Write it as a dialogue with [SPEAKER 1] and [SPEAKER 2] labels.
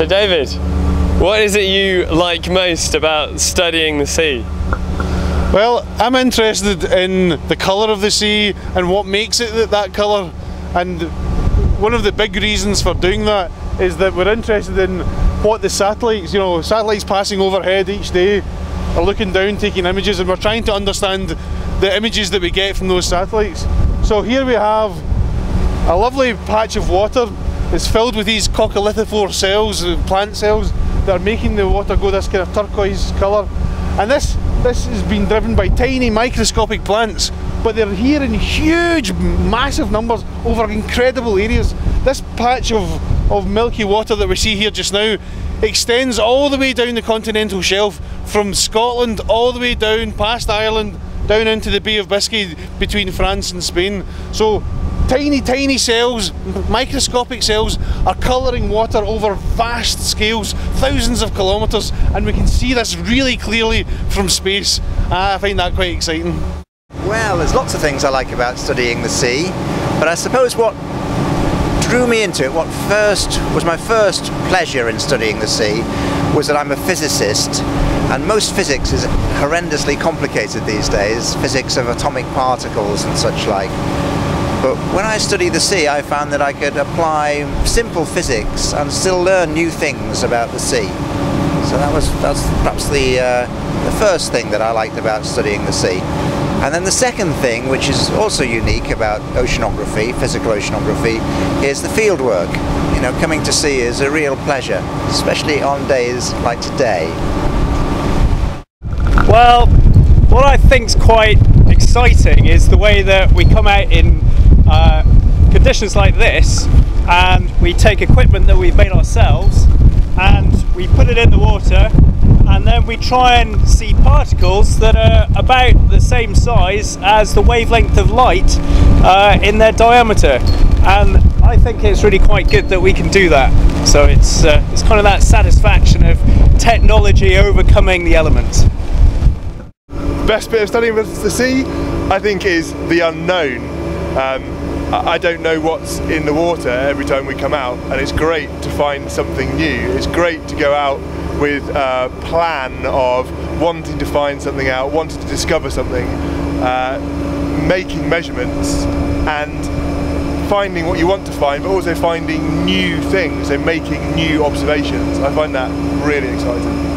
[SPEAKER 1] So David, what is it you like most about studying the sea?
[SPEAKER 2] Well, I'm interested in the colour of the sea and what makes it that colour, and one of the big reasons for doing that is that we're interested in what the satellites, satellites passing overhead each day are looking down, taking images, and we're trying to understand the images that we get from those satellites. So here we have a lovely patch of water. It's filled with these coccolithophore cells, plant cells, that are making the water go this kind of turquoise colour. And this has been driven by tiny microscopic plants, but they're here in huge, massive numbers over incredible areas. This patch of milky water that we see here just now extends all the way down the continental shelf, from Scotland all the way down past Ireland, down into the Bay of Biscay between France and Spain. So tiny cells, microscopic cells, are colouring water over vast scales, thousands of kilometres, and we can see this really clearly from space. I find that quite exciting.
[SPEAKER 3] Well, there's lots of things I like about studying the sea, but I suppose what drew me into it, what was my first pleasure in studying the sea, was that I'm a physicist, and most physics is horrendously complicated these days, physics of atomic particles and such like. But when I studied the sea, I found that I could apply simple physics and still learn new things about the sea. So that's perhaps the first thing that I liked about studying the sea. And then the second thing, which is also unique about oceanography, physical oceanography, is the field work. Coming to sea is a real pleasure, especially on days like today.
[SPEAKER 4] Well, what I think's quite exciting is the way that we come out in conditions like this, and we take equipment that we've made ourselves and we put it in the water, and then we try and see particles that are about the same size as the wavelength of light in their diameter, and I think it's really quite good that we can do that. So it's kind of that satisfaction of technology overcoming the elements.
[SPEAKER 5] Best bit of studying the sea, I think, is the unknown. I don't know what's in the water every time we come out, and it's great to find something new. It's great to go out with a plan of wanting to find something out, wanting to discover something, making measurements and finding what you want to find, but also finding new things and making new observations. I find that really exciting.